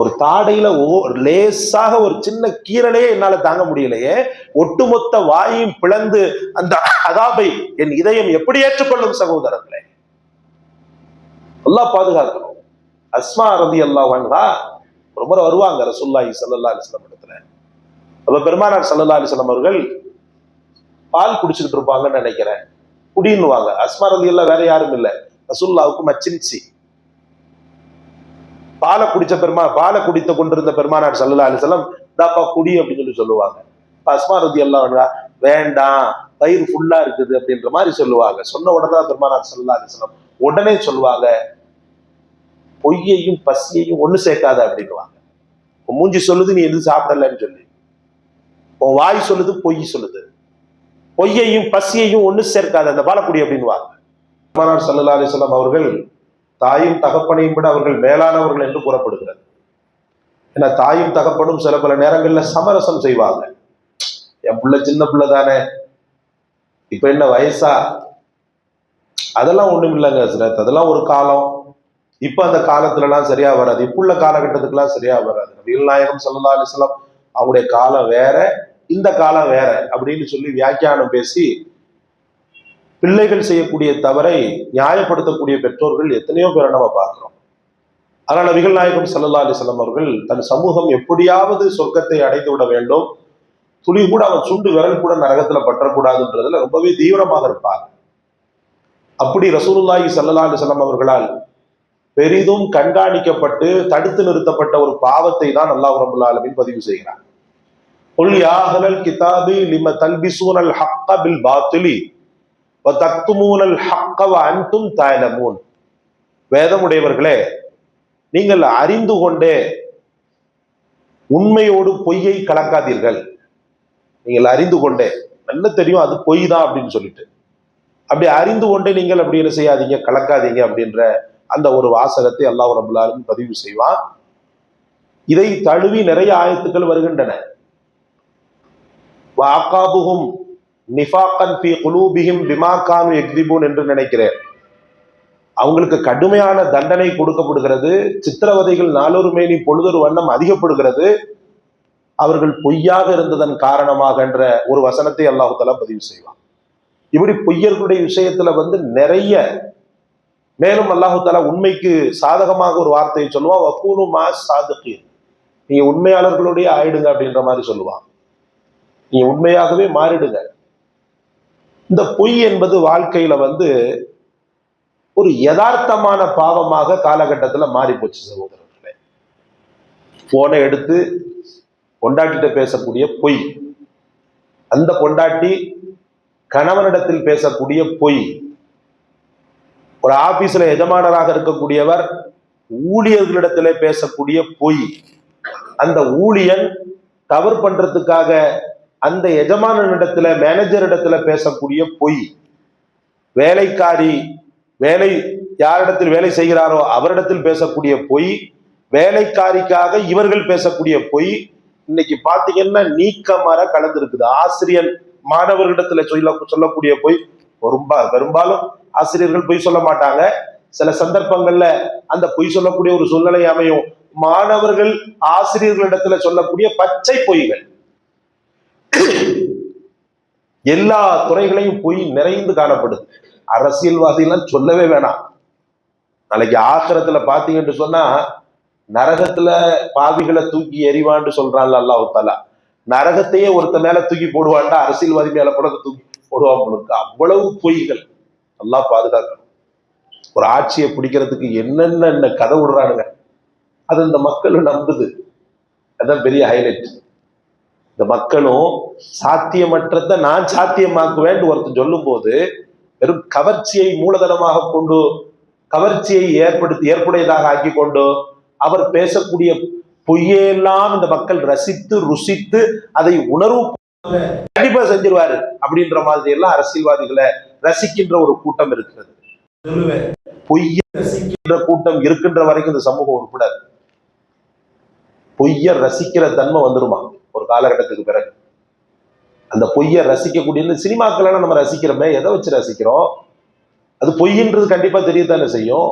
ஒரு தாடையில லேசாக ஒரு சின்ன கீரலே என்னால தாங்க முடியலையே, ஒட்டுமொத்த வாயும் பிளந்து அந்த அதாபை என் இதயம் எப்படி ஏற்றுக்கொள்ளும் சகோதரர்களே? அல்லாஹ் பாதுகாக்கணும். அஸ்மா ரலியல்லாஹு அன்ஹா ரொம்ப வருவாங்க ரசூலுல்லாஹி ஸல்லல்லாஹு அலைஹி வஸல்லம் இடத்துல. அப்ப பெருமானார் ஸல்லல்லாஹு அலைஹி வஸல்லம் அவர்கள் பால் குடிச்சுக்கிட்டு இருப்பாங்கன்னு நினைக்கிறேன். குடின்னுவாங்க. அஸ்மா ரலியல்லாஹு வேற யாரும் இல்லை, ரசூலுல்லாஹ்வுக்கு மச்சின்சி. பாலை குடித்த கொண்டிருந்த பெருமானார் ஸல்லல்லாஹு அலைஹி வஸல்லம் தாப்பா குடி அப்படின்னு சொல்லுவாங்க. அஸ்மா ரலியல்லாஹு அன்ஹா வேண்டாம், வயிறு ஃபுல்லா இருக்குது அப்படின்ற மாதிரி சொல்லுவாங்க. சொன்ன உடனே பெருமானார் ஸல்லல்லாஹு அலைஹி வஸல்லம் உடனே சொல்லுவாங்க, பொய்யையும் பசியையும் ஒண்ணு சேர்க்காத அப்படின்னுவாங்க. உன் மூஞ்சி சொல்லுது நீ எதுவும் சாப்பிடலன்னு சொல்லி, உன் வாய் சொல்லுது பொய் சொல்லுது, பொய்யையும் பசியையும் ஒண்ணு சேர்க்காத, அந்த பாலக்குடி அப்படின்னுவாங்க. பெருமானார் ஸல்லல்லாஹு அலைஹி வஸல்லம் அவர்கள் தாயும் தகப்பனையும் விட அவர்கள் மேலானவர்கள் என்று கூறப்படுகிறது. ஏன்னா தாயும் தகப்பனும் சில பல நேரங்கள்ல சமரசம் செய்வாங்க. என் பிள்ளை சின்ன பிள்ளை தானே, இப்ப என்ன வயசா, அதெல்லாம் ஒண்ணும் இல்லைங்க சிரத், அதெல்லாம் ஒரு காலம். இப்ப அந்த காலத்துல எல்லாம் சரியா வராது, இப்ப உள்ள காலகட்டத்துக்கு எல்லாம் சரியா வராது. நபிகள் நாயகம் ஸல்லல்லாஹு அலைஹி வஸல்லம் அவங்களுடைய காலம் வேற, இந்த காலம் வேற அப்படின்னு சொல்லி வியாக்கியானம் பேசி பிள்ளைகள் செய்யக்கூடிய தவறை நியாயப்படுத்தக்கூடிய பெற்றோர்கள் எத்தனையோ பேரை நம்ம பார்க்கிறோம். ஆனால் நபிகள் நாயகம் ஸல்லல்லாஹு அலைஹி வஸல்லம் அவர்கள் தன் சமூகம் எப்படியாவது சொர்க்கத்தை அடைந்து விட வேண்டும், துளி கூட அவன் சுண்டு விரல் கூட நரகத்துல பற்றக்கூடாதுன்றதுல ரொம்பவே தீவிரமாக இருப்பாங்க. அப்படி ரசூலுல்லாஹி ஸல்லல்லாஹு அலைஹி வஸல்லம் அவர்களால் பெரிதும் கண்காணிக்கப்பட்டு தடுத்து நிறுத்தப்பட்ட ஒரு பாவத்தை தான் அல்லாஹ் ரப்பல் ஆலமீன் பதிவு செய்கிறார். குல் யா அஹ்லல் கிதாபி லிம தல்பிஸூனல் ஹக்க பில் பாத்திலி வ தக்துமூனல் ஹக்க வ அன்தும் தஅலமூன். வேதமுடையவர்களே, நீங்கள் அறிந்து கொண்டே உண்மையோடு பொய்யை கலக்காதீர்கள். நீங்கள் அறிந்து கொண்டே, நல்ல தெரியும் அது பொய் தான் அப்படின்னு சொல்லிட்டு, அப்படி அறிந்து கொண்டே நீங்கள் அப்படி என்ன செய்யாதீங்க, கலக்காதீங்க அப்படின்ற அந்த ஒரு வாசகத்தை அல்லாஹ் ரப்பல் ஆலமீன் பதிவு செய்வான். இதை தழுவி நிறைய ஆயத்துக்கள் வருகின்றன. வாகாபுஹும் நிஃபாகன் ஃபீ குலூபிஹிம் பிமா கானூ யக்திபூன் என்று நினைக்கிறேன். அவங்களுக்கு கடுமையான தண்டனை கொடுக்கப்படுகிறது, சித்திரவதைகள் நாளொரு மேனி பொழுதொரு வண்ணம் அதிகப்படுகிறது, அவர்கள் பொய்யாக இருந்ததன் காரணமாக என்ற ஒரு வசனத்தை அல்லாஹ் தஆலா பதிவு செய்வான். இப்படி பொய்யர்களுடைய விஷயத்துல நிறைய, மேலும் அல்லாஹ் தஆலா உண்மைக்கு சாதகமாக ஒரு வார்த்தையை சொல்லுவான், வகூனு மா சாதிகீன், நீங்க உண்மையாளர்களுடைய ஆயிடுங்க அப்படின்ற மாதிரி சொல்லுவான். நீங்க உண்மையாகவே மாறிடுங்க. இந்த பொய் என்பது வாழ்க்கையில ஒரு யதார்த்தமான பாவமாக காலகட்டத்துல மாறி போச்சு சகோதரர்களே. போனை எடுத்து பொண்டாட்டிட்ட பேசக்கூடிய பொய், அந்த பொண்டாட்டி கணவனிடத்தில் பேசக்கூடிய பொய், ஒரு ஆபீஸ்ல எஜமானராக இருக்கக்கூடியவர் ஊழியர்களிடத்திலே பேசக்கூடிய பொய், அந்த ஊழியன் தவறு பண்றதுக்காக அந்த எஜமானனிடத்துல மேனேஜர் இடத்துல பேசக்கூடிய பொய், வேலைக்காரி யாரிடத்தில் வேலை செய்கிறாரோ அவரிடத்தில் பேசக்கூடிய பொய், வேலைக்காரிக்காக இவர்கள் பேசக்கூடிய பொய், இன்னைக்கு பாத்தீங்கன்னா நீக்கமர கலந்துருக்குது. ஆசிரியர் மாணவர்களிடத்துல சொல்லக்கூடிய பொய், பெரும்பாலும் ஆசிரியர்கள் பொய் சொல்ல மாட்டாங்க, சில சந்தர்ப்பங்கள்ல அந்த பொய் சொல்லக்கூடிய ஒரு சூழ்நிலை அமையும். மாணவர்கள் ஆசிரியர்களிடத்துல சொல்லக்கூடிய பச்சை பொய்கள், எல்லா துறைகளையும் பொய் நிறைந்து காணப்படுது. அரசியல்வாதிகள் சொல்லவே வேணாம். நாளைக்கு ஆக்கிரத்துல பாத்தீங்கன்னு சொன்னா நரகத்துல பாவிகளை தூக்கி எறிவான்னு சொல்றான்ல அல்லாஹ் தஆலா, நரகத்தையே ஒருத்த மேல தூக்கி போடுவான்டா, அரசியல்வாதி மேல கூட தூக்கி போடுவாங்களுக்கு. அவ்வளவு பொய்கள். அல்லாஹ் பாதுகாக்கணும். ஒரு ஆட்சியை பிடிக்கிறதுக்கு என்னென்ன கதை விடுறானுங்க, அது இந்த மக்களும் நம்புது. அதான் பெரிய ஹைலைட். இந்த மக்களும் சாத்தியமற்றதை நான் சாத்தியமாக்குவேன் ஒருத்தர் சொல்லும் போது வெறும் கவர்ச்சியை மூலதனமாக கொண்டு, கவர்ச்சியை ஏற்புடையதாக ஆக்கி கொண்டு அவர் பேசக்கூடிய பொய்யெல்லாம் இந்த மக்கள் ரசித்து ருசித்து அதை உணர்வு கண்டிப்பா செஞ்சிருவாரு அப்படின்ற மாதிரி எல்லாம் அரசியல்வாதிகளை ரசிக்கின்ற ஒரு கூட்டம் இருக்கிறது. பொய்ய ரசிக்கின்ற கூட்டம் இருக்கின்ற வரைக்கும் இந்த சமூகம் உருப்படாது. பொய்ய ரசிக்கிற தன்மை வந்துருமா ஒரு காலகட்டத்துக்கு பிறகு. அந்த பொய்ய ரசிக்கக்கூடிய சினிமாக்கள் நம்ம ரசிக்கிறோமே, எதை வச்சு ரசிக்கிறோம்? அது பொய்ன்றது கண்டிப்பா தெரியத்தானே செய்யும்.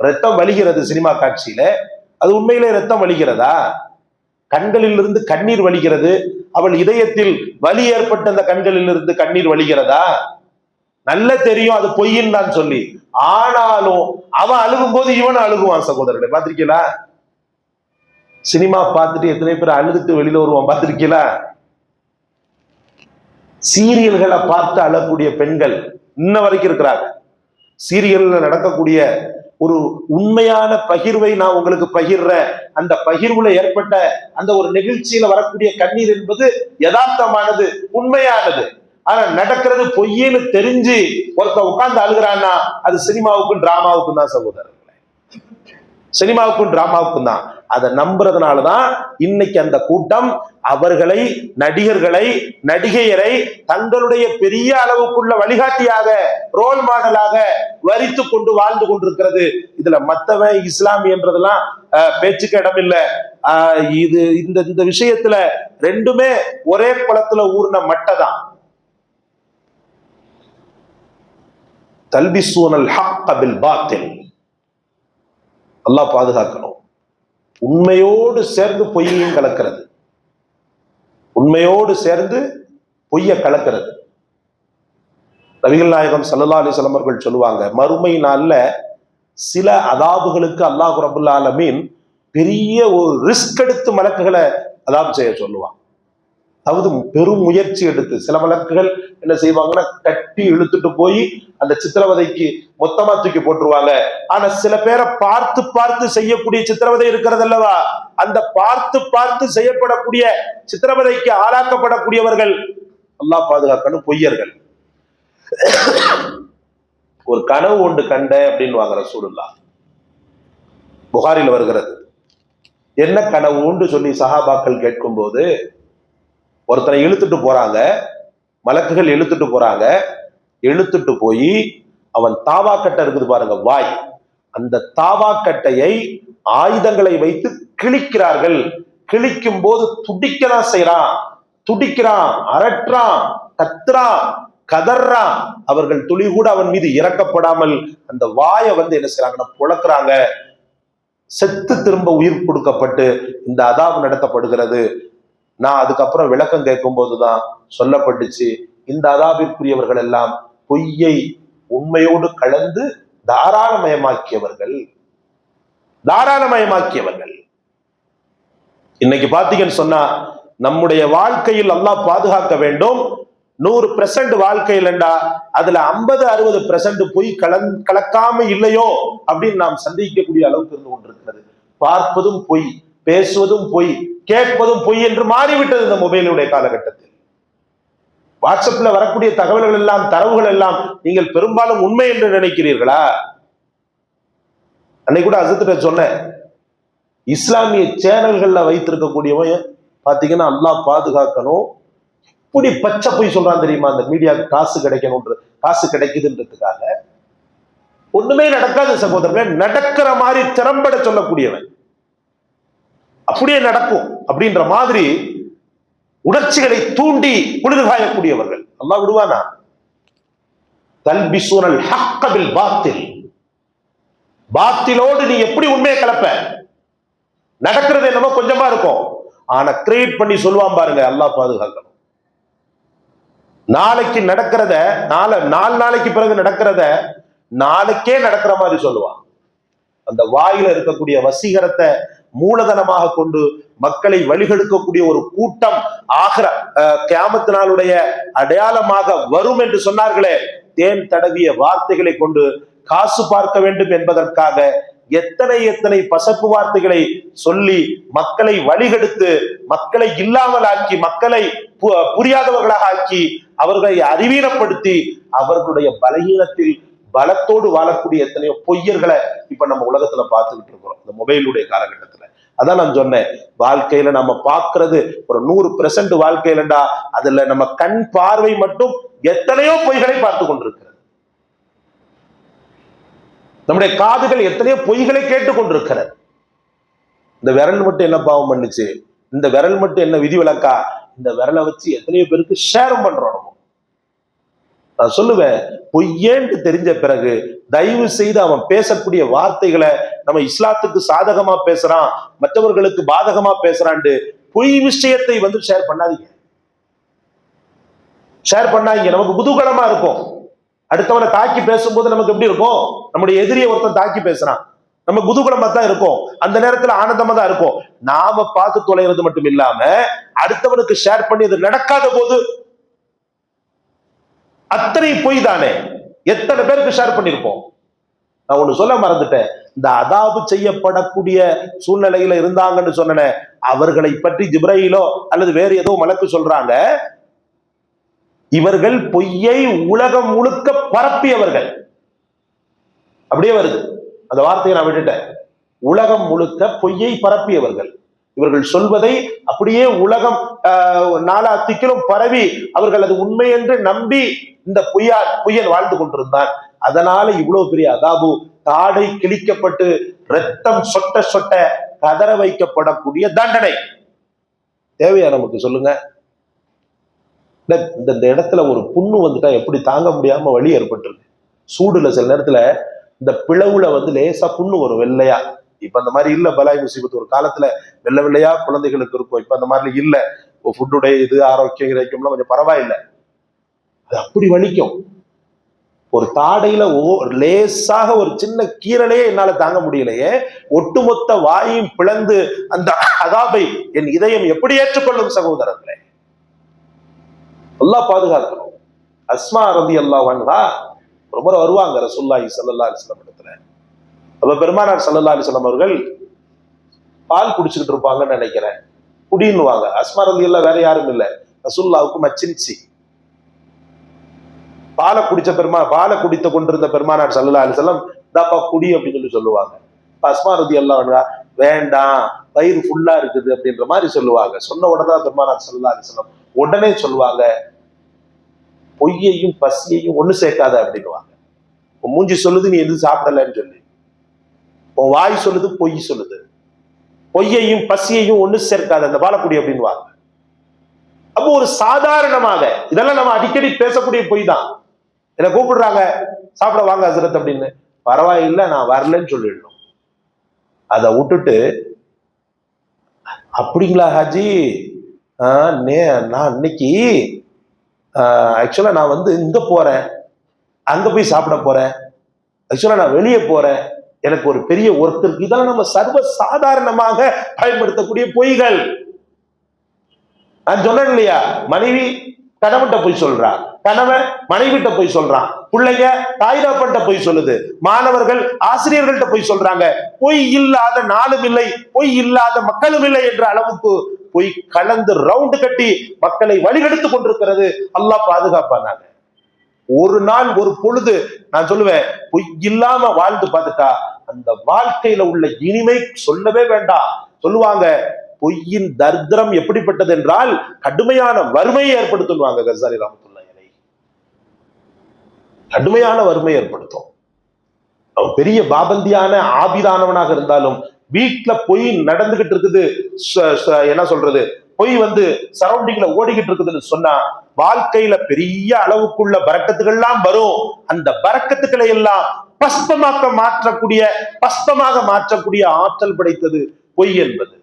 ரத்தம் வலிகிறது சினிமா காட்சியில, அது உண்மையிலே ரத்தம் வலிக்கிறதா? கண்களில் இருந்து கண்ணீர் வலிக்கிறது, அவள் இதயத்தில் வலி ஏற்பட்ட அந்த கண்களில் இருந்து கண்ணீர் வலிக்கிறதா? நல்ல தெரியும் அது பொய்ன்னு தான் சொல்லி, ஆனாலும் அவன் அழுகும் போது இவன் அழுகுவான். சகோதரர்களை பார்த்திருக்கீங்களா? சினிமா பார்த்துட்டு எத்தனை பேர் அழுதுட்டு வெளியில வருவான், பார்த்திருக்கீங்களா? சீரியல்களை பார்த்து அழக்கூடிய பெண்கள் இன்ன வரைக்கும் இருக்கிறாங்க. சீரியல்ல நடக்கக்கூடிய ஒரு உண்மையான பகிர்வை நான் உங்களுக்கு பகிர்றேன், அந்த பகிர்வுல ஏற்பட்ட அந்த ஒரு நிகழ்ச்சியில வரக்கூடிய கண்ணீர் என்பது யதார்த்தமானது, உண்மையானது. ஆனா நடக்கிறது பொய்யன்னு தெரிஞ்சு ஒருத்த உட்கார்ந்து அழுகிறான்னா அது சினிமாவுக்கும் டிராமாவுக்கும் தான் சகோதரர்களே, சினிமாவுக்கும் டிராமாவுக்கும் தான். அதை நம்புறதுனாலதான் இன்னைக்கு அந்த கூட்டம் அவர்களை, நடிகர்களை, நடிகையரை தங்களுடைய பெரிய அளவுக்குள்ள வழிகாட்டியாக, ரோல் மாடலாக வரித்து கொண்டு வாழ்ந்து கொண்டிருக்கிறது. இதுல மத்தவன் இஸ்லாமி என்றதெல்லாம் பேச்சுக்கு இடம் இல்லை. இது இந்த விஷயத்துல ரெண்டுமே ஒரே குளத்துல ஊர்ன மட்டை தான். தல்பிசூனல் ஹக்க பில் பாத்தில், அல்லாஹ் பாதுகாக்கணும். உண்மையோடு சேர்ந்து பொய்யையும் கலக்கிறது, உண்மையோடு சேர்ந்து பொய்ய கலக்கிறது. நபிகள் நாயகம் ஸல்லல்லாஹு அலைஹி வஸல்லம் அவர்கள் சொல்லுவாங்க, மறுமை நாள்ல சில அதாபுகளுக்கு அல்லாஹ் ரப்பல் ஆலமீன் பெரிய ஒரு ரிஸ்க் எடுத்து மலக்குகளை அதாப் செய்ய சொல்லுவான். அதாவது பெரும் முயற்சி எடுத்து சில மலக்குகள் என்ன செய்வாங்கன்னா கட்டி இழுத்துட்டு போய் அந்த சித்திரவதைக்கு மொத்தமா தூக்கி போட்டுருவாங்க. ஆனா சில பேரை பார்த்து பார்த்து செய்யக்கூடிய சித்திரவதை இருக்கிறது அல்லவா, அந்த பார்த்து பார்த்து செய்யப்படக்கூடிய சித்திரவதைக்கு ஆளாக்கப்படக்கூடியவர்கள் அல்லாஹ் பாதுகாக்கணும் பொய்யர்கள். ஒரு கனவு ஒன்று கண்ட அப்படின்னு வாங்க ரசூலுல்லாஹ், புகாரில் வருகிறது. என்ன கனவு ஒன்று சொல்லி சஹாபாக்கள் கேட்கும் போது, ஒருத்தனை இழுத்துட்டு போறாங்க, மலக்குகள் இழுத்துட்டு போறாங்க. இழுத்துட்டு போய் அவன் தாவாக்கட்டை இருக்குது பாருங்க, வாய், அந்த தாவாக்கட்டையை ஆயுதங்களை வைத்து கிழிக்கிறார்கள். கிழிக்கும் போது துடிக்கதான் செய்யறான், துடிக்கிறான், அரற்றான், கத்துறான், கதறான். அவர்கள் துளி கூட அவன் மீது இறக்கப்படாமல் அந்த வாயை என்ன செய்யறாங்கன்னா புழக்கிறாங்க. செத்து திரும்ப உயிர் கொடுக்கப்பட்டு இந்த அதாபு நடத்தப்படுகிறது. நான் அதுக்கப்புறம் விளக்கம் கேட்கும் போதுதான் சொல்லப்பட்டுச்சு, இந்த அதாபிற்குரியவர்கள் எல்லாம் பொய்யை உண்மையோடு கலந்து தாராளமயமாக்கியவர்கள், தாராளமயமாக்கியவர்கள். இன்னைக்கு பாத்தீங்கன்னு சொன்னா நம்முடைய வாழ்க்கையில் அல்லாஹ் பாதுகாக்க வேண்டும். 100% வாழ்க்கையிலண்டா அதுல 50-60% பொய் கலக்காம இல்லையோ அப்படின்னு நாம் சந்திக்கக்கூடிய அளவுக்கு இருந்து கொண்டிருக்கிறது. பார்ப்பதும் பொய், பேசுவதும் பொய், கேட்பதும் பொய் என்று மாறிவிட்டது இந்த மொபைலுடைய காலகட்டத்தில். வாட்ஸ்அப்ல வரக்கூடிய தகவல்கள் எல்லாம், தரவுகள் எல்லாம் நீங்கள் பெரும்பாலும் உண்மை என்று நினைக்கிறீர்களா? அன்னைக்கு கூட அசத்துட்ட சொன்னேன், இஸ்லாமிய சேனல்கள்ல வைத்திருக்கக்கூடியவன் பாத்தீங்கன்னா அல்லாஹ் பாதுகாக்கணும், இப்படி பச்சை பொய் சொல்றான் தெரியுமா? அந்த மீடியாவுக்கு காசு கிடைக்கணும், காசு கிடைக்குதுன்றதுக்காக ஒண்ணுமே நடக்காது சகோதரர்கள். நடக்கிற மாதிரி திறம்பட சொல்லக்கூடியவன், அப்படியே நடக்கும் அப்படின்ற மாதிரி உணர்ச்சிகளை தூண்டி குளிர்காயக்கூடியவர்கள் அல்லாஹ் விடுவானா? தல்பிசூனல் ஹக்க பில் பாத்தில், பாத்திலோடு நீ எப்படி உண்மையை கலப்ப? நடக்கிறது என்னமோ கொஞ்சமா இருக்கும், ஆனா கிரியேட் பண்ணி சொல்லுவான் பாருங்க, அல்லாஹ் பாதுகாக்கணும். நாளைக்கு நடக்கிறத நாலு நாளைக்கு பிறகு நடக்கிறத நாளைக்கே நடக்கிற மாதிரி சொல்லுவான். அந்த வாயில இருக்கக்கூடிய வசீகரத்தை மூலதனமாக கொண்டு மக்களை வழிகெடுக்கக்கூடிய ஒரு கூட்டம் ஆகிற கியாமத் நாளுடைய அடையாளமாக வரும் என்று சொன்னார்களே. தேன் தடவிய வார்த்தைகளை கொண்டு காசு பார்க்க வேண்டும் என்பதற்காக எத்தனை பசப்பு வார்த்தைகளை சொல்லி மக்களை வழிகெடுத்து, மக்களை இல்லாமலாக்கி, மக்களை புரியாதவர்களாக ஆக்கி, அவர்களை அறிவீனப்படுத்தி, அவர்களுடைய பலகீனத்தில் பலத்தோடு வாழக்கூடிய எத்தனையோ பொய்யர்களை இப்ப நம்ம உலகத்துல பார்த்துக்கிட்டு இருக்கிறோம் இந்த மொபைலுடைய காலகட்டத்துல. அதான் நான் சொன்னேன், வாழ்க்கையில நம்ம பார்க்கிறது ஒரு 100% வாழ்க்கையிலண்டா அதுல நம்ம கண் பார்வை மட்டும் எத்தனையோ பொய்களை பார்த்து கொண்டிருக்கிறது. நம்முடைய காதுகள் எத்தனையோ பொய்களை கேட்டுக் கொண்டிருக்கிறது. இந்த விரல் மட்டும் என்ன பாவம் பண்ணுச்சு, இந்த விரல் மட்டும் என்ன விதி விலக்கா, இந்த விரலை வச்சு எத்தனையோ பேருக்கு ஷேர் பண்றோம். நான் சொல்லுவேன், பொய்யேன்னு தெரிஞ்ச பிறகு தயவு செய்து அவன் பேசக்கூடிய வார்த்தைகளை நம்ம இஸ்லாத்துக்கு சாதகமா பேசுறான், மற்றவர்களுக்கு பாதகமா பேசுறான்ட்டு பொய் விஷயத்தை வந்து ஷேர் பண்ணாதீங்க. ஷேர் பண்ணாதீங்க. நமக்கு குதூகலமா இருக்கும். அடுத்தவனை தாக்கி பேசும்போது நமக்கு எப்படி இருக்கும்? நம்முடைய எதிரியை ஒருத்தன் தாக்கி பேசுறான், நம்ம குதூகலமா தான் இருக்கும், அந்த நேரத்துல ஆனந்தமா தான் இருக்கும். நாம பார்த்து தொலைகிறது மட்டும் இல்லாம அடுத்தவனுக்கு ஷேர் பண்ணி அது நடக்காத போது அத்தனை பொய் தானே. எத்தனை பேருக்கு ஷேர் பண்ணிருப்போம். நான் ஒண்ணு சொல்ல மறந்துட்டேன். இந்த அதாபு செய்யப்படக்கூடிய சூழ்நிலையில இருந்தாங்கன்னு சொன்ன அவர்களை பற்றி ஜிப்ரீலோ அல்லது வேறு ஏதோ மலக்கு சொல்றாங்க, இவர்கள் பொய்யை உலகம் முழுக்க பரப்பியவர்கள். அப்படியே வருது அந்த வார்த்தையை, நான் விட்டுட்டேன். உலகம் முழுக்க பொய்யை பரப்பியவர்கள். இவர்கள் சொல்வதை அப்படியே உலகம் நாலாத்திக்கிலும் பரவி அவர்கள் அது உண்மை என்று நம்பி இந்த பொய்யன் வாழ்ந்து கொண்டிருந்தான். அதனால இவ்வளவு பெரிய அதாபு, தாடை கிழிக்கப்பட்டு ரத்தம் சொட்ட சொட்ட கதற வைக்கப்படக்கூடிய தண்டனை தேவையா நமக்கு? சொல்லுங்க. இந்த இடத்துல ஒரு புண்ணு வந்துட்டா எப்படி தாங்க முடியாம வலி ஏற்பட்டுருக்கு. சூடுல சில நேரத்துல இந்த பிளவுல வந்து லேசா புண்ணு வரும், வெள்ளையா. இப்ப அந்த மாதிரி இல்ல பலாய் முசீபத்து. ஒரு காலத்துல வெள்ளை வெள்ளையா குழந்தைகளுக்கு இருக்கும், இப்ப அந்த மாதிரி இல்ல. ஃபுட்டுடைய இது ஆரோக்கியம் கிடைக்கும்லாம் கொஞ்சம் பரவாயில்லை. அது அப்படி வலிக்கும். ஒரு தாடையில லேசாக ஒரு சின்ன கீரலையே என்னால தாங்க முடியலையே, ஒட்டுமொத்த வாயும் பிளந்து அந்த அதாபை என் இதயம் எப்படி ஏற்றுக்கொள்ளும்? சகோதரர்களே, அல்லாஹ் பாதுகாக்கணும். அஸ்மா ரலியல்லாஹு அன்ஹா ரொம்ப வருவாங்க ரசூலுல்லாஹி ஸல்லல்லாஹு அலைஹி வஸல்லம் இடத்துல. அப்ப பெருமானார் ஸல்லல்லாஹு அலைஹி வஸல்லம் அவர்கள் பால் குடிச்சுக்கிட்டு இருப்பாங்கன்னு நினைக்கிறேன். குடின்னுவாங்க. அஸ்மா ரலியல்லாஹு வேற யாரும் இல்லை, ரசூலுல்லாஹுக்கு மச்சின்சி. பாலை குடித்த கொண்டிருந்த பெருமானார் ஸல்லல்லாஹு அலைஹி வஸல்லம் தாப்பா குடி அப்படின்னு சொல்லுவாங்க. அஸ்மா ரலியல்லாஹு அன்ஹா வேண்டாம், வயிறு ஃபுல்லா இருக்குது அப்படின்ற மாதிரி சொல்லுவாங்க. சொன்ன உடனே பெருமானார் ஸல்லல்லாஹு அலைஹி வஸல்லம் உடனே சொல்லுவாங்க, பொய்யையும் பசியையும் ஒண்ணு சேர்க்காத அப்படின்னுவாங்க. உன் மூஞ்சி சொல்லுது நீ எதுவும் சாப்பிடலன்னு சொல்லி, உன் வாய் சொல்லுது பொய் சொல்லுது, பொய்யையும் பசியையும் ஒண்ணு சேர்க்காத அந்த பாலக்குடி அப்படின்வாங்க. அப்போ ஒரு சாதாரணமாக இதெல்லாம் நம்ம அடிக்கடி பேசக்கூடிய பொய் தான். என்ன கூப்பிடுறாங்க, சாப்பிட வாங்க ஹசரத் அப்படின்னு, பரவாயில்லை நான் வரலன்னு சொல்லிடணும். அதை விட்டுட்டு அப்படிங்களா ஹாஜி, நான் இன்னைக்கு ஆக்சுவலா நான் வந்து இங்க போறேன், அங்க போய் சாப்பிட போறேன், ஆக்சுவலா நான் வெளியே போறேன், எனக்கு ஒரு பெரிய ஒர்க் இருக்கு. இதெல்லாம் நம்ம சர்வ சாதாரணமாக பயன்படுத்தக்கூடிய பொய்கள். நான் சொன்னேன் இல்லையா, மனைவி கணவன்கிட்ட போய் சொல்றான், கணவன் மனைவிட்ட போய் சொல்றான், பிள்ளைங்க தாய்தாப்பன்ட்ட போய் சொல்லுது, மாணவர்கள் ஆசிரியர்கள்ட்ட போய் சொல்றாங்க. பொய் இல்லாத நாளும் இல்லை, பொய் இல்லாத மக்களும் இல்லை என்ற அளவுக்கு பொய் கலந்து ரவுண்டு கட்டி மக்களை வழிகெடுத்து கொண்டிருக்கிறது. அல்லாஹ் பாதுகாப்பானாங்க. ஒரு நாள் ஒரு பொழுது நான் சொல்லுவேன், பொய் இல்லாம வாழ்ந்து பார்த்துட்டா அந்த வாழ்க்கையில உள்ள இனிமை சொல்லவே வேண்டாம். சொல்லுவாங்க, பொய்யின் தர்திரம் எப்படிப்பட்டது என்றால் கடுமையான வறுமையை ஏற்படுத்துவாங்க. கஸாலி ரஹ்மத்துல்லாஹி அலைஹி கடுமையான வறுமை ஏற்படுத்தும். பெரிய பாபந்தியான ஆபிதானவனாக இருந்தாலும் வீட்டுல பொய் நடந்துகிட்டு இருக்குது, என்ன சொல்றது, பொய் வந்து சரௌண்டிங்ல ஓடிக்கிட்டு இருக்குதுன்னு சொன்னா வாழ்க்கையில பெரிய அளவுக்குள்ள பரக்கத்துகள்லாம் வரும். அந்த பரக்கத்துக்களை எல்லாம் பஸ்பமாக மாற்றக்கூடிய ஆற்றல் படைத்தது பொய் என்பது.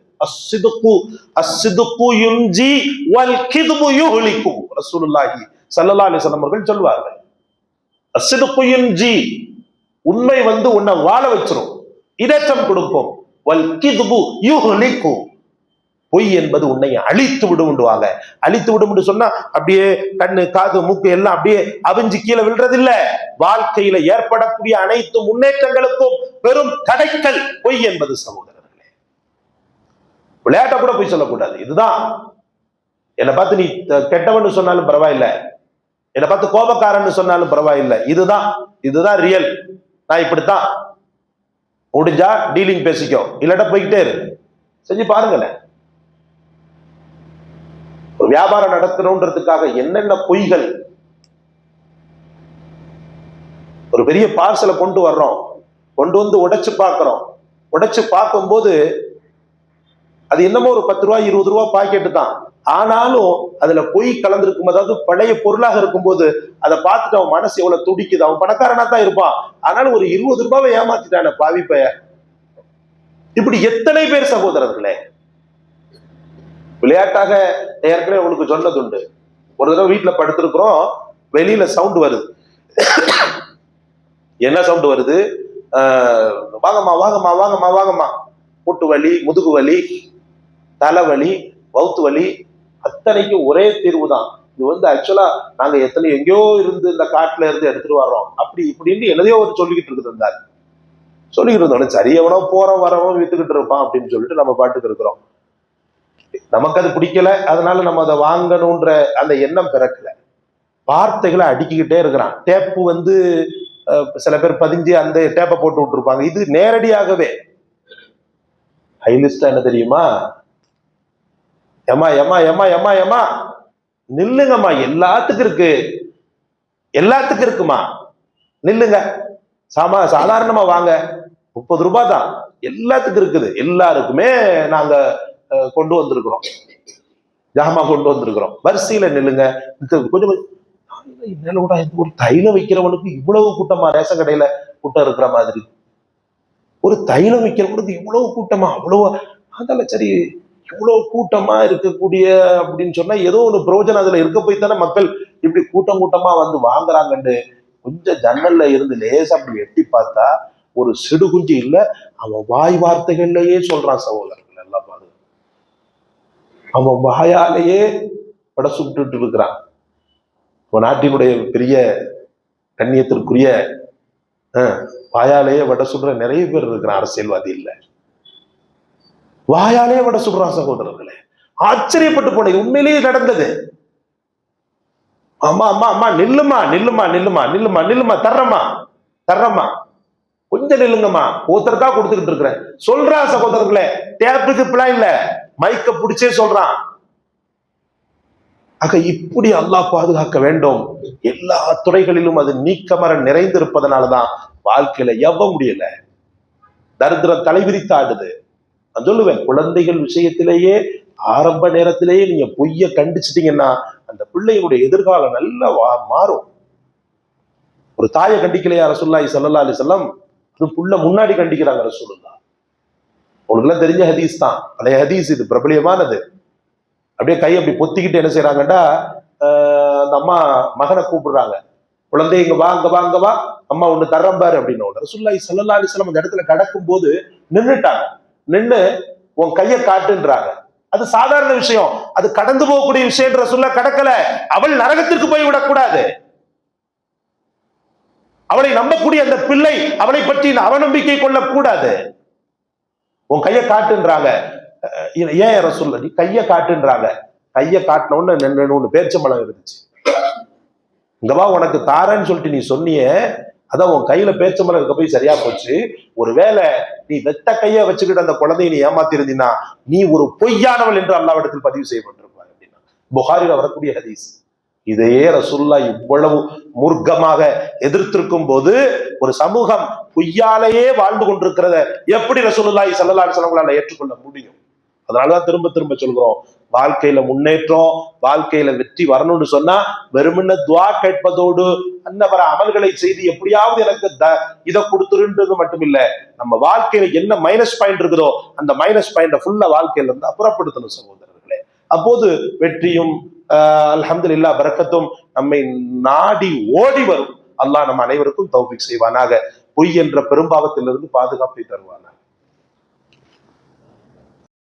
ரசூலுல்லாஹி ஸல்லல்லாஹு அலைஹி வஸல்லம் அவர்கள் சொல்வார்கள், அஸ்ஸிதுகு யுன்ஜி, உண்மை வந்து உன்னை வாழ வச்சிரும், இடேற்றம் கொடுக்கும். வல் கிதுபு யுஹ்லிகு, பொய் என்பது உன்னை அழித்து விடுவாங்க. அழித்து விடும் சொன்னா அப்படியே கண்ணு காது மூக்கு எல்லாம் அப்படியே அவிஞ்சு கீழே விழுறது இல்ல, வாழ்க்கையில ஏற்படக்கூடிய அனைத்து முன்னேற்றங்களுக்கும் பெரும் தடைக்கல் பொய் என்பது. சகோதரர்களே, விளையாட்ட கூட பொய் சொல்லக்கூடாது. இதுதான். என்னை பார்த்து நீ கெட்டவன்னு சொன்னாலும் பரவாயில்ல, என்னை பார்த்து கோபக்காரன்னு சொன்னாலும் பரவாயில்லை, இதுதான் ரியல், நான் இப்படித்தான். முடிஞ்சா டீலிங் பேசிக்கோ, இல்லாட்ட போய்கிட்டே இரு. செஞ்சு பாருங்களேன். ஒரு வியாபாரம் நடத்தணும்ன்றதுக்காக என்னென்ன பொய்கள். ஒரு பெரிய பார்சலை கொண்டு வர்றோம், கொண்டு வந்து உடைச்சு பார்க்கிறோம். உடைச்சு பார்க்கும்போது அது என்னமோ ஒரு 10 ரூபாய் 20 ரூபாய் பாக்கெட்டு தான். ஆனாலும் அதுல பொய் கலந்திருக்கும், அதாவது பழைய பொருளாக இருக்கும்போது அதை பார்த்துட்டு அவன் மனசு எவ்வளவு துடிக்குது. அவன் பணக்காரனா தான் இருப்பான், ஆனாலும் ஒரு 20 ரூபாவை ஏமாத்திட்டான பாவி பைய. இப்படி எத்தனை பேர் சகோதரர்களே. விளையாட்டாக ஏற்கனவே உங்களுக்கு சொன்னதுண்டு. ஒரு தடவை வீட்டுல படுத்திருக்கிறோம், வெளியில சவுண்ட் வருது. என்ன சவுண்ட் வருது? வாங்கம்மா வாங்கம்மா வாங்கம்மா வாங்கம்மா. மூட்டு வலி, முதுகு வலி, தலைவலி, வவுத்து வலி, அத்தனைக்கும் ஒரே தீர்வு தான். இது ஆக்சுவலா நாங்க எங்கேயோ இருந்து இந்த காட்டுல இருந்து எடுத்துட்டு வர்றோம் அப்படி இப்படின்னு என்னதையோ ஒரு சொல்லிக்கிட்டு இருந்தாரு. சொல்லிக்கிட்டு இருந்தோம், சரி எவனோ போறோம் வரவன் வித்துக்கிட்டு இருப்பான் அப்படின்னு சொல்லிட்டு நம்ம பாட்டுக்கு இருக்கிறோம். நமக்கு அது பிடிக்கல, அதனால நம்ம அதை வாங்கணும்ன்ற அந்த எண்ணம் பிறக்கல. வார்த்தைகளை அடுக்கிக்கிட்டே இருக்கிறான். டேப்பு சில பேர் பதிஞ்சு அந்த டேப்பை போட்டு விட்டுருப்பாங்க. இது நேரடியாகவே ஹைலிஸ்டா என்ன தெரியுமா? ஏமா ஏமா ஏமா ஏமா ஏமா நில்லுங்கம்மா, எல்லாத்துக்கும் இருக்கு, எல்லாத்துக்கும் இருக்குமா, நில்லுங்க, சாதாரணமா வாங்க, 30 ரூபாய் தான், எல்லாத்துக்கும் இருக்குது, எல்லாருக்குமே நாங்க கொண்டு வந்திருக்கிறோம், ஜாமா கொண்டு வந்திருக்கிறோம், வரிசையில நில்லுங்க. கொஞ்சம் ஒரு தைலம் வைக்கிறவனுக்கு இவ்வளவு கூட்டமா? ரேஷன் கடையில கூட்டம் இருக்கிற மாதிரி ஒரு தைலம் வைக்கிறவனுக்கு இவ்வளவு கூட்டமா? அவ்வளவு? அதெல்லாம் சரி, இவ்வளவு கூட்டமா இருக்கக்கூடிய அப்படின்னு சொன்னா ஏதோ ஒரு பிரயோஜனம் அதுல இருக்க போய் தானே மக்கள் இப்படி கூட்டம் கூட்டமா வாங்குறாங்கன்னு கொஞ்சம் ஜன்னல்ல இருந்து லேசா அப்படி எட்டி பார்த்தா ஒரு சிடு குஞ்சு இல்ல, அவன் வாய் வார்த்தைகள்லயே சொல்றான் சகோதரர்கள் எல்லாம் பாரு. அவன் வாயாலேயே பட சுட்டு இருக்கிறான். நாட்டினுடைய பெரிய கண்ணியத்திற்குரிய வாயாலேயே வட சுடுற நிறைய பேர் இருக்கிறான், அரசியல்வாதி இல்ல, வாயாலே வட சுடுறான் சகோதரர்களே. ஆச்சரியப்பட்டு போன, உண்மையிலேயே நடந்தது. அம்மா அம்மா அம்மா நில்லுமா நில்லுமா நில்லுமா நில்லுமா நில்லுமா, தர்றம்மா தர்றம்மா, கொஞ்சம் நில்லுங்கம்மா, ஒருத்தருக்கா கொடுத்துக்கிட்டு இருக்கிறேன் சொல்றான் சகோதரர்களே. டேப்புக்கு பிளான் இல்ல, மைக்க பிடிச்சே சொல்றான். ஆக இப்படி அல்லாஹ் பாதுகாக்க வேண்டும். எல்லா துறைகளிலும் அது நீக்கமர நிறைந்திருப்பதனாலதான் வாழ்க்கையில எவ்வ முடியல, தரித்திரம் தலைவிரித்து ஆடுது. நான் சொல்லுவேன், குழந்தைகள் விஷயத்திலேயே ஆரம்ப நேரத்திலேயே நீங்க பொய்ய கண்டிச்சிட்டீங்கன்னா அந்த பிள்ளையுடைய எதிர்காலம் நல்லா மாறும். ஒரு தாயை கண்டிக்கலையா ரசூலுல்லாஹி ஸல்லல்லாஹு அலைஹி வஸல்லம்? அது புள்ள முன்னாடி கண்டிக்கிறாங்க ரசூலுல்லாஹ். உங்களுக்கு எல்லாம் தெரிஞ்ச ஹதீஸ் தான், பழைய ஹதீஸ், இது பிரபலியமானது. அப்படியே கை அப்படி பொத்திக்கிட்டு என்ன செய்யறாங்கடா, அந்த அம்மா மகனை கூப்பிடுறாங்க, குழந்தை இங்க வா இங்க வா இங்க வா, அம்மா ஒண்ணு தர்றம்பாரு அப்படின்னு. ரசூலுல்லாஹி ஸல்லல்லாஹு அலைஹி வஸல்லம் அந்த இடத்துல கடக்கும் போது நின்றுட்டாங்க. நின்று உன் கையை காட்டுன்றாங்க. அது சாதாரண விஷயம், அது கடந்து போகக்கூடிய விஷயம். ரசூலுல்லாஹ் கடக்கல. அவள் நரகத்திற்கு போய் விடக்கூடாது. அவளை நம்பக்கூடிய அந்த பிள்ளை அவளை பற்றி அவநம்பிக்கை கொள்ளக்கூடாது. உன் கையை காட்டுன்றாங்க. ஏன் ரசூலுல்லாஹ் கையை காட்டுன்றாங்க? கையை காட்டின உடனே பேரிச்சம்பழம் இருந்துச்சு. இங்கவா உனக்கு தாரன்னு சொல்லிட்டு நீ சொன்னிய, அதான் உன் கையில பேரிச்சம்பழம் இருக்க போய் சரியா போச்சு. ஒருவேளை நீ வெத்த கைய வச்சுக்கிட்டு அந்த குழந்தையை நீ ஏமாத்திருந்தீன்னா நீ ஒரு பொய்யானவள் என்று அல்லாஹ்விடத்தில் பதிவு செய்யப்பட்டிருப்பார் அப்படின்னா புகாரில வரக்கூடிய ஹதீஸ். இதையே ரசூலுல்லாஹ் இவ்வளவு மூர்க்கமாக எதிர்த்திருக்கும் போது ஒரு சமூகம் பொய்யாலேயே வாழ்ந்து கொண்டிருக்கிறத எப்படி ரசூலுல்லாஹி ஸல்லல்லாஹு அலைஹி வஸல்லம் ஏற்றுக்கொள்ள முடியும்? அதனாலதான் திரும்ப திரும்ப சொல்கிறோம், வாழ்க்கையில முன்னேற்றம், வாழ்க்கையில வெற்றி வரணும்னு சொன்னா வெறுமன துவா கேட்பதோடு அன்னவர அமல்களை செய்து எப்படியாவது எனக்கு இதை கொடுத்துருன்றது மட்டும் இல்ல, நம்ம வாழ்க்கையில என்ன மைனஸ் பாயிண்ட் இருக்குதோ அந்த மைனஸ் பாயிண்ட ஃபுல்லா வாழ்க்கையில இருந்து அப்புறப்படுத்தணும் சகோதரர்களே. அப்போது வெற்றியும் அல்ஹம்துலில்லாஹ் பரக்கத்தும் நம்மை நாடி ஓடி வரும். அல்லாஹ் நம்ம அனைவருக்கும் தௌஃபீக் செய்வானாக. பொய் என்ற பெரும்பாவத்திலிருந்து பாதுகாப்பை தருவானாக.